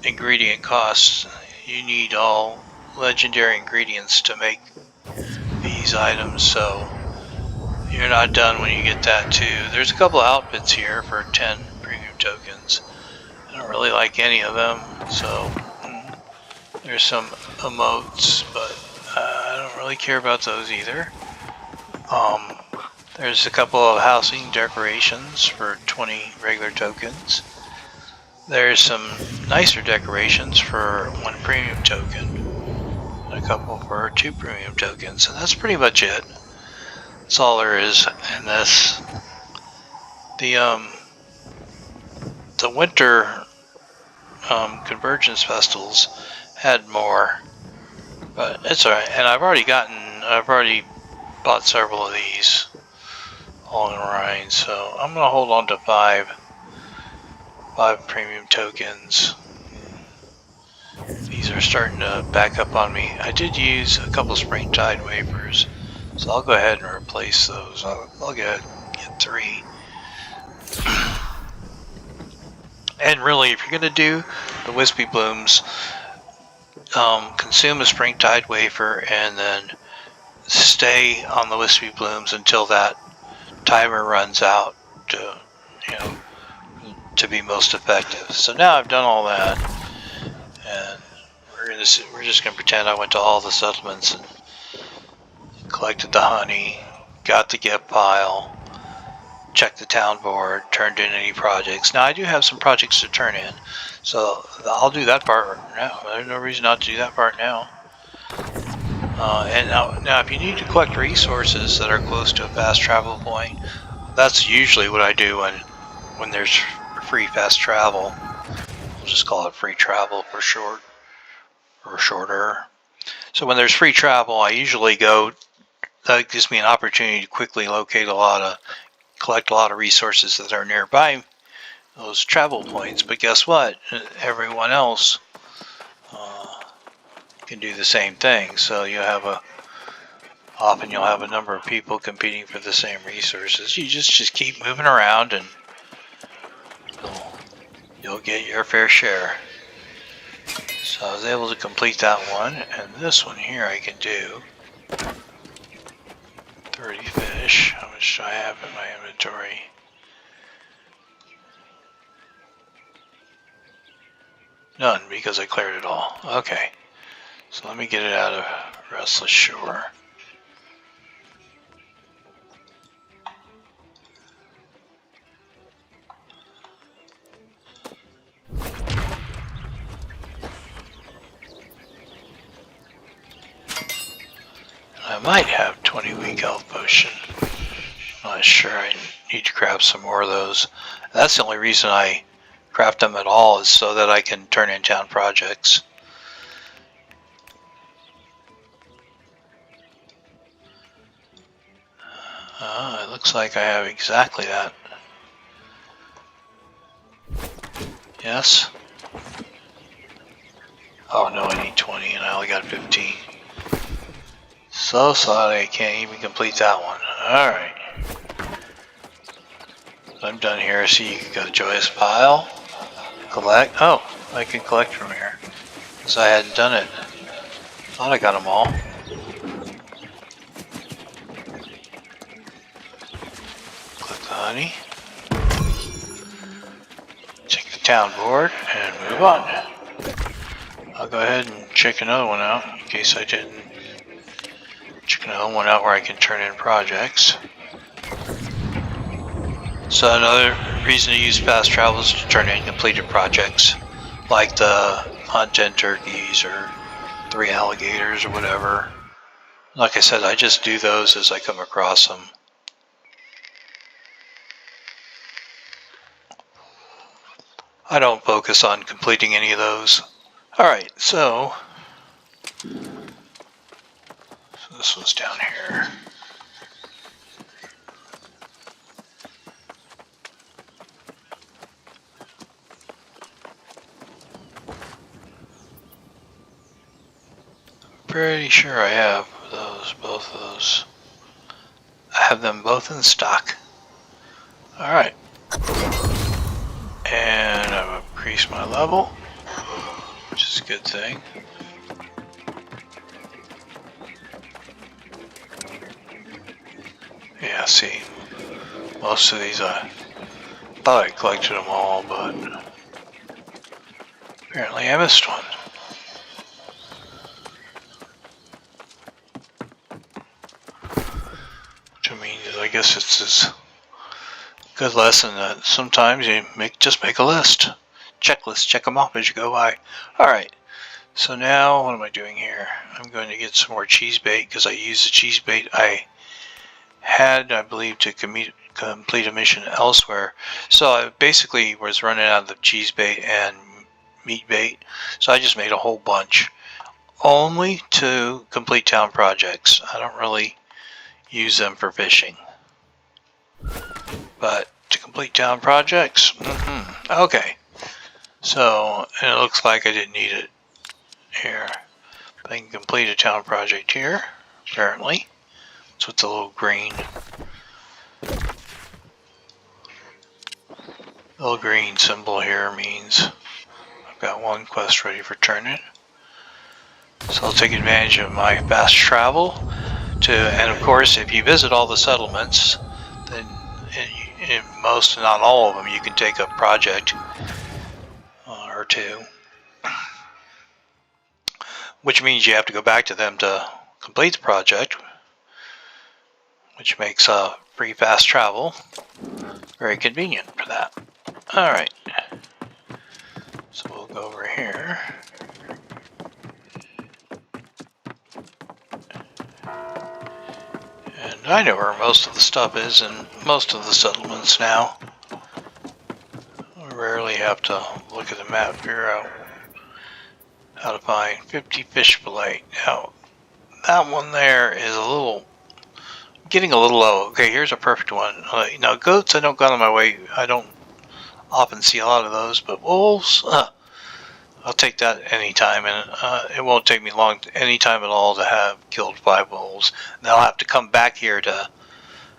ingredient costs. You need all legendary ingredients to make these items, so you're not done when you get that too. There's a couple of outfits here for 10 premium tokens. I don't really like any of them, so there's some emotes, but I don't really care about those either. There's a couple of housing decorations for 20 regular tokens. There's some nicer decorations for 1 premium token, and a couple for 2 premium tokens, and that's pretty much it. That's all there is in this. the winter convergence festivals had more, but it's alright. And I've already bought several of these all in Rhine, so I'm gonna hold on to five premium tokens. These are starting to back up on me. I did use a couple Springtide wafers, so I'll go ahead and replace those. I'll get 3. And really, if you're going to do the Wispyblooms, consume a Springtide wafer and then stay on the Wispyblooms until that timer runs out to, to be most effective. So now I've done all that, and we're just going to pretend I went to all the settlements and collected the honey, got the gift pile, checked the town board, turned in any projects. Now I do have some projects to turn in, so I'll do that part now. There's no reason not to do that part now. And now if you need to collect resources that are close to a fast travel point, that's usually what I do when there's free fast travel. We'll just call it free travel for short, or shorter. So when there's free travel, I usually go. That gives me an opportunity to quickly collect a lot of resources that are nearby those travel points. But guess what? Everyone else can do the same thing. So often you'll have a number of people competing for the same resources. You just keep moving around and you'll get your fair share. So I was able to complete that one, and this one here I can do 30 fish. How much do I have in my inventory? None, because I cleared it all. Okay, so let me get it out of Restless Shore. I might have 20 weak health potion. I'm not sure. I need to craft some more of those. That's the only reason I craft them at all, is so that I can turn in town projects. It looks like I have exactly that. Yes? Oh no, I need 20 and I only got 15. So sorry I can't even complete that one. Alright. I'm done here. So you can go to Joyous Pile. Collect. Oh, I can collect from here. Because I hadn't done it. Thought I got them all. Click the honey. Check the town board and move on. I'll go ahead and check another one out in case I didn't. Check another one out where I can turn in projects. So another reason to use fast travel is to turn in completed projects, like the hunt 10 turkeys or 3 alligators or whatever. Like I said, I just do those as I come across them. I don't focus on completing any of those. Alright, so this one's down here. Pretty sure I have both of those. I have them both in stock. Alright. And I've increased my level, which is a good thing. Yeah, see, most of these I thought I collected them all, but apparently I missed one. Which I mean, I guess it's this good lesson that sometimes you just make a list. Checklist, check them off as you go by. Alright, so now what am I doing here? I'm going to get some more cheese bait because I used the cheese bait I had, I believe, to complete a mission elsewhere. So I basically was running out of the cheese bait and meat bait, so I just made a whole bunch only to complete town projects. I don't really use them for fishing, but to complete town projects, okay. So, and it looks like I didn't need it here. But I can complete a town project here, apparently. That's what the little green symbol here means. I've got one quest ready for turn-in. So I'll take advantage of my fast travel and of course, if you visit all the settlements, then in most, not all of them, you can take a project or two, which means you have to go back to them to complete the project, which makes free fast travel very convenient for that. Alright, so we'll go over here. And I know where most of the stuff is in most of the settlements now. I rarely have to look at the map to figure out how to find 50 fish fillet. Now, that one there is getting a little low. Okay, here's a perfect one. Now, goats I don't got on my way. I don't often see a lot of those, but wolves, I'll take that anytime, and it won't take me long, any time at all, to have killed 5 wolves. And I'll have to come back here to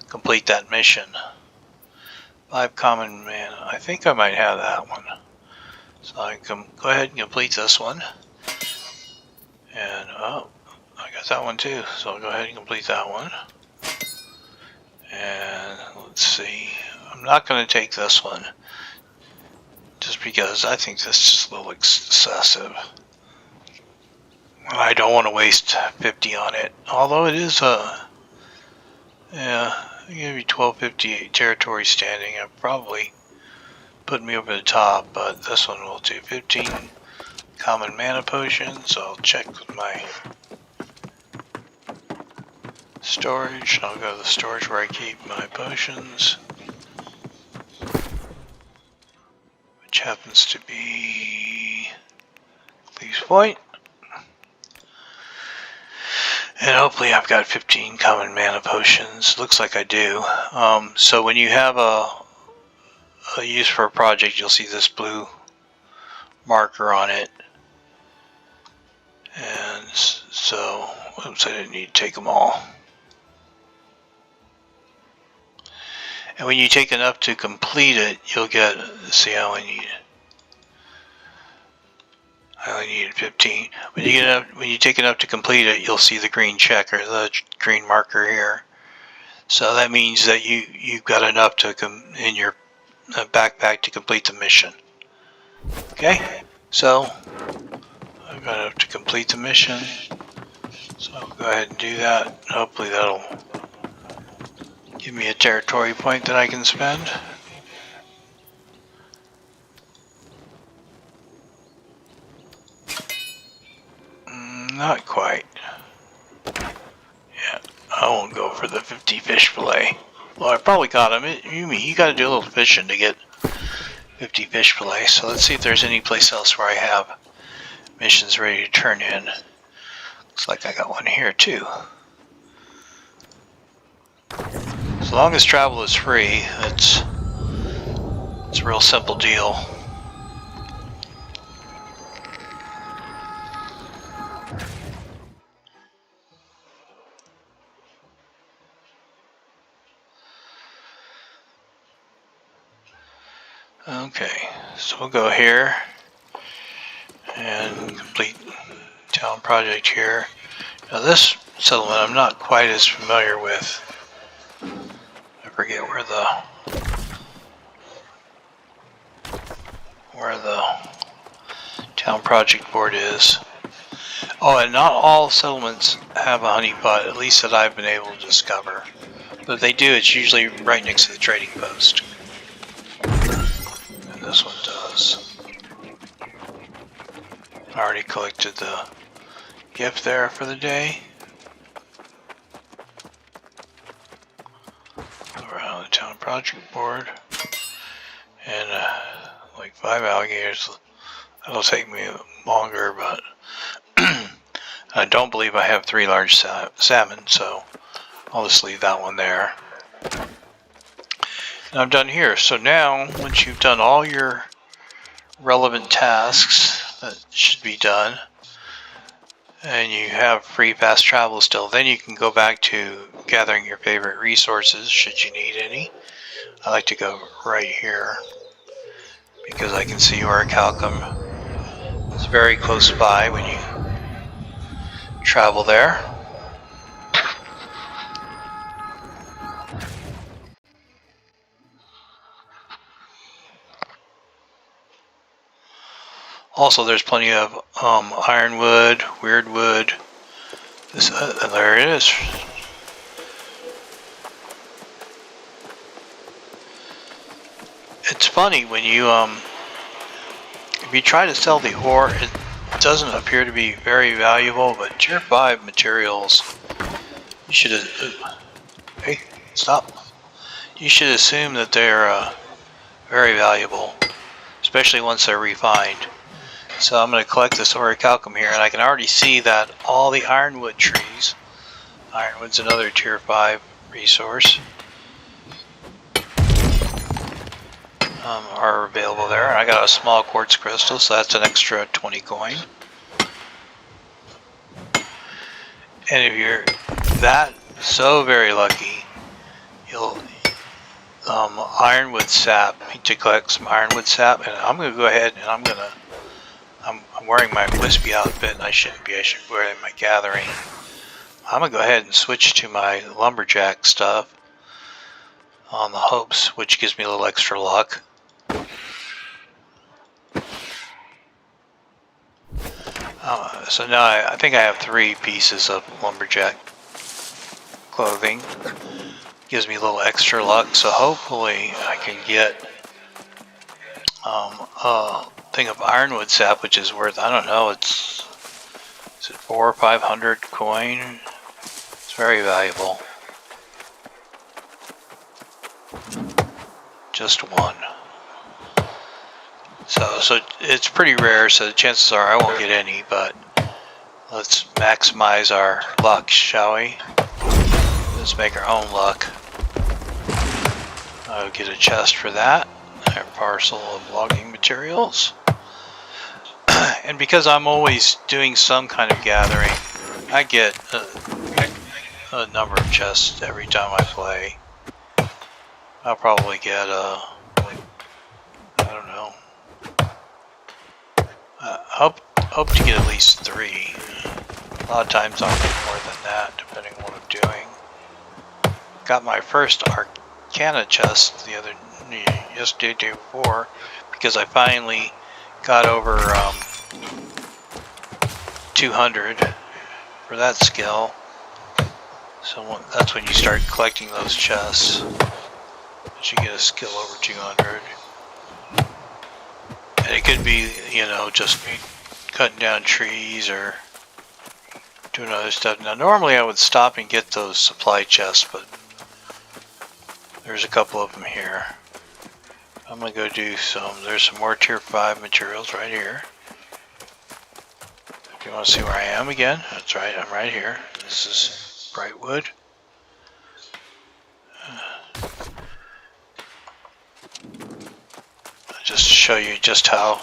complete that mission. 5 common man. I think I might have that one. So I can go ahead and complete this one. And, oh, I got that one too. So I'll go ahead and complete that one. And let's see. I'm not going to take this one, just because I think this is a little excessive. I don't want to waste 50 on it. Although it is yeah, it's going to be 1258 territory standing. It probably put me over the top, but this one will do 15 common mana potions. So I'll check with my storage. I'll go to the storage where I keep my potions, which happens to be Cleaves Point. And hopefully I've got 15 common mana potions. Looks like I do. So when you have a use for a project, you'll see this blue marker on it. And so, oops, I didn't need to take them all. And when you take enough to complete it, you'll get, see, I only needed 15. When you take enough to complete it, you'll see the green checker, the green marker here. So that means that you've got enough to in your backpack to complete the mission. Okay, so I've got enough to complete the mission. So I'll go ahead and do that. Hopefully that'll give me a territory point that I can spend. Not quite. Yeah, I won't go for the 50 fish fillet. Well, I probably got him. You got to do a little fishing to get 50 fish fillet. So let's see if there's any place else where I have missions ready to turn in. Looks like I got one here too. As long as travel is free, it's a real simple deal. Okay, so we'll go here and complete town project here. Now this settlement I'm not quite as familiar with. I forget where the town project board is. Oh, and not all settlements have a honeypot, at least that I've been able to discover. But if they do, it's usually right next to the trading post. And this one does. I already collected the gift there for the day. Around the town project. 5 alligators. That'll take me longer, but I don't believe I have 3 large salmon, so I'll just leave that one there. And I'm done here. So now, once you've done all your relevant tasks that should be done, and you have free fast travel still, then you can go back to gathering your favorite resources should you need any. I like to go right here because I can see orichalcum is very close by when you travel there. Also, there's plenty of ironwood, weirdwood. There it is. It's funny when you if you try to sell the ore, it doesn't appear to be very valuable. But tier 5 materials, you should hey, stop. You should assume that they're very valuable, especially once they're refined. So I'm going to collect this orichalcum here, and I can already see that all the ironwood trees, ironwood's another tier 5 resource, are available there. And I got a small quartz crystal, so that's an extra 20 coin. And if you're that so very lucky, you'll ironwood sap, to collect some ironwood sap, and I'm going to go ahead and I'm wearing my wispy outfit, and I shouldn't be. I should wear it in my gathering. I'm going to go ahead and switch to my lumberjack stuff on the hopes, which gives me a little extra luck. So now I think I have 3 pieces of lumberjack clothing. Gives me a little extra luck, so hopefully I can get a thing of ironwood sap, which is worth, I don't know, is it 400 or 500 coin? It's very valuable. Just one. So it's pretty rare, so the chances are I won't get any, but let's maximize our luck, shall we? Let's make our own luck. I'll get a chest for that. A parcel of logging materials. And because I'm always doing some kind of gathering, I get a number of chests every time I play. I'll probably get I don't know. Hope to get at least 3. A lot of times I'll get more than that, depending on what I'm doing. Got my first Arcana chest yesterday before, because I finally got over 200 for that skill. So that's when you start collecting those chests. You get a skill over 200. And it could be, you know, just cutting down trees or doing other stuff. Now normally I would stop and get those supply chests, but there's a couple of them here. I'm gonna go do there's some more tier 5 materials right here. If you want to see where I am again, that's right, I'm right here. This is bright wood. Just to show you just how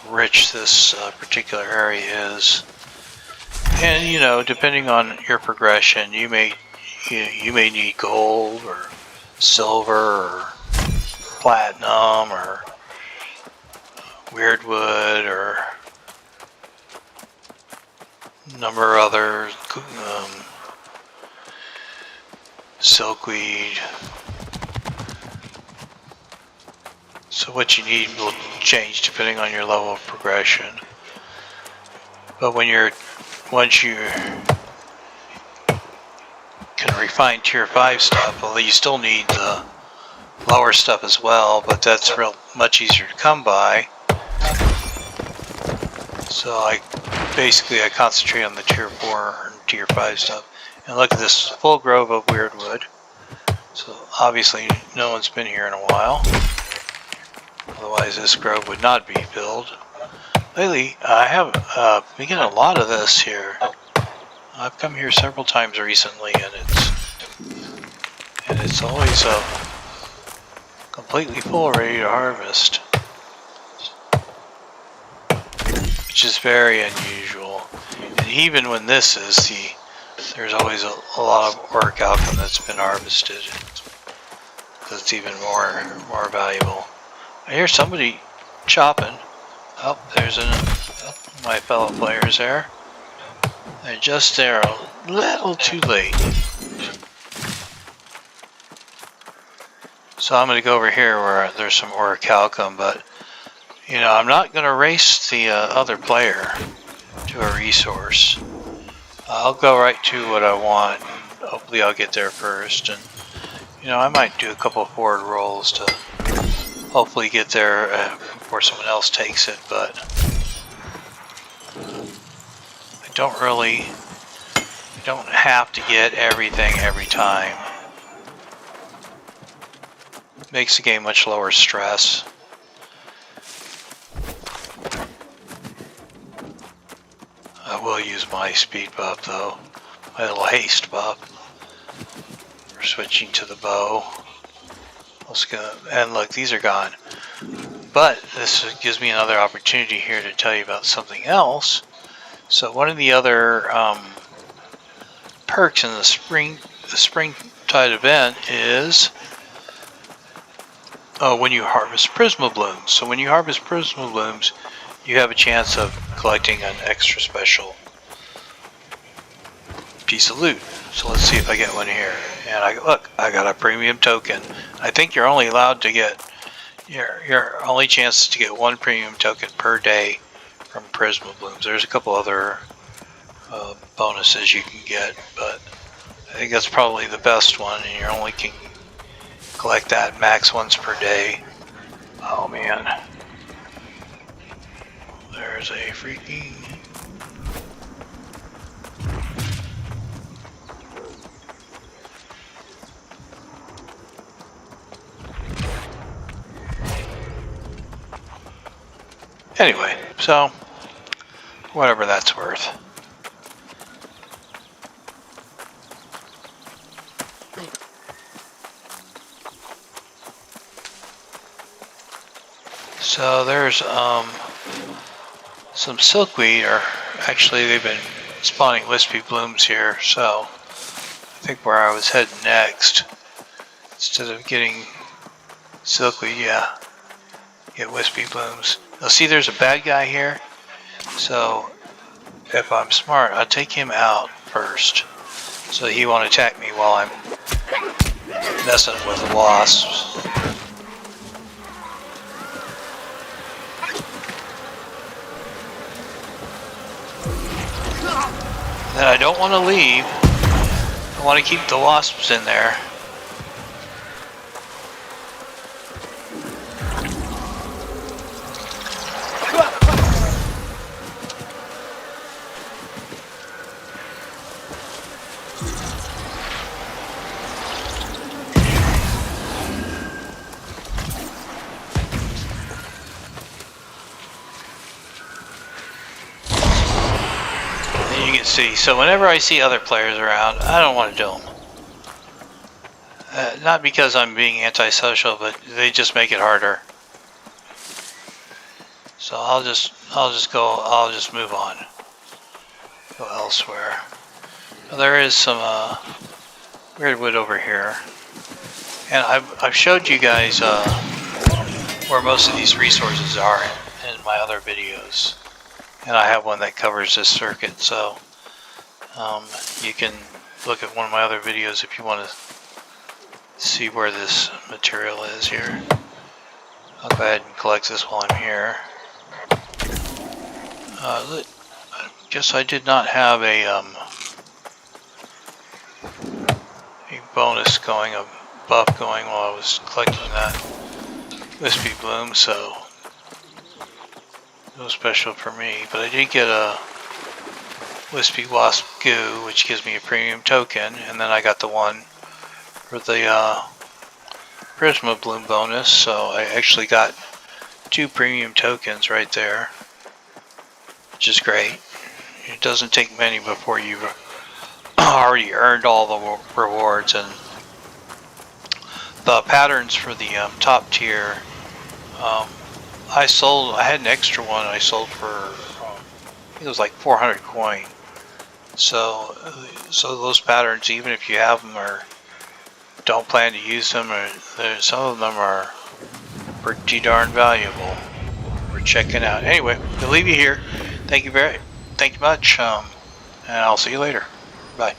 rich this particular area is. And you know, depending on your progression, you may need gold or silver or platinum or weirdwood or a number of other silkweed. So what you need will change depending on your level of progression. But once you can refine tier 5 stuff, although you still need the lower stuff as well, but that's much easier to come by. So I concentrate on the tier 4 and tier 5 stuff. And look at this full grove of weirdwood. So obviously no one's been here in a while. Otherwise this grove would not be filled. Lately, I have been getting a lot of this here. I've come here several times recently, and it's always completely full, ready to harvest, which is very unusual. And even when this is, there's always a lot of orichalcum that's been harvested. That's even more valuable. I hear somebody chopping. Oh, there's my fellow players there. They're just there a little too late. So I'm going to go over here where there's some orichalcum, but you know, I'm not going to race the other player to a resource. I'll go right to what I want. Hopefully I'll get there first, and you know, I might do a couple forward rolls to hopefully get there before someone else takes it, but I don't have to get everything every time. It makes the game much lower stress. I will use my speed buff though, my little haste buff. We're switching to the bow. Let's go, and look, these are gone. But this gives me another opportunity here to tell you about something else. So one of the other perks in the Springtide event is when you harvest Wispyblooms. So when you harvest Wispyblooms, you have a chance of collecting an extra special piece of loot. So let's see if I get one here. And I got a premium token. I think you're only allowed to get your only chance is to get one premium token per day from Wispyblooms. There's a couple other bonuses you can get, but I think that's probably the best one, and you only can collect that max once per day. Oh man. There's a freaking... Anyway, so whatever that's worth. So there's some silkweed, or actually they've been spawning Wispyblooms here, so I think where I was heading next, instead of getting silkweed, yeah, get Wispyblooms. Now see, there's a bad guy here, so if I'm smart, I'll take him out first, so he won't attack me while I'm messing with the wasps. Then I don't want to leave. I want to keep the wasps in there. See, so whenever I see other players around, I don't want to do them. Not because I'm being antisocial, but they just make it harder. So I'll just move on. Go elsewhere. Well, there is some weird wood over here, and I've showed you guys where most of these resources are in my other videos, and I have one that covers this circuit, so. You can look at one of my other videos if you want to see where this material is here. I'll go ahead and collect this while I'm here. I guess I did not have a bonus going, a buff going while I was collecting that Wispybloom, so no special for me, but I did get a Wispy Wasp Goo, which gives me a premium token, and then I got the one for the Wispybloom bonus, so I actually got 2 premium tokens right there, which is great. It doesn't take many before you've already earned all the rewards. And the patterns for the top tier, I had an extra one I sold for, I think it was like 400 coin. So those patterns, even if you have them or don't plan to use them, or some of them are pretty darn valuable. We're checking out. Anyway, we'll leave you here. Thank you much, and I'll see you later. Bye.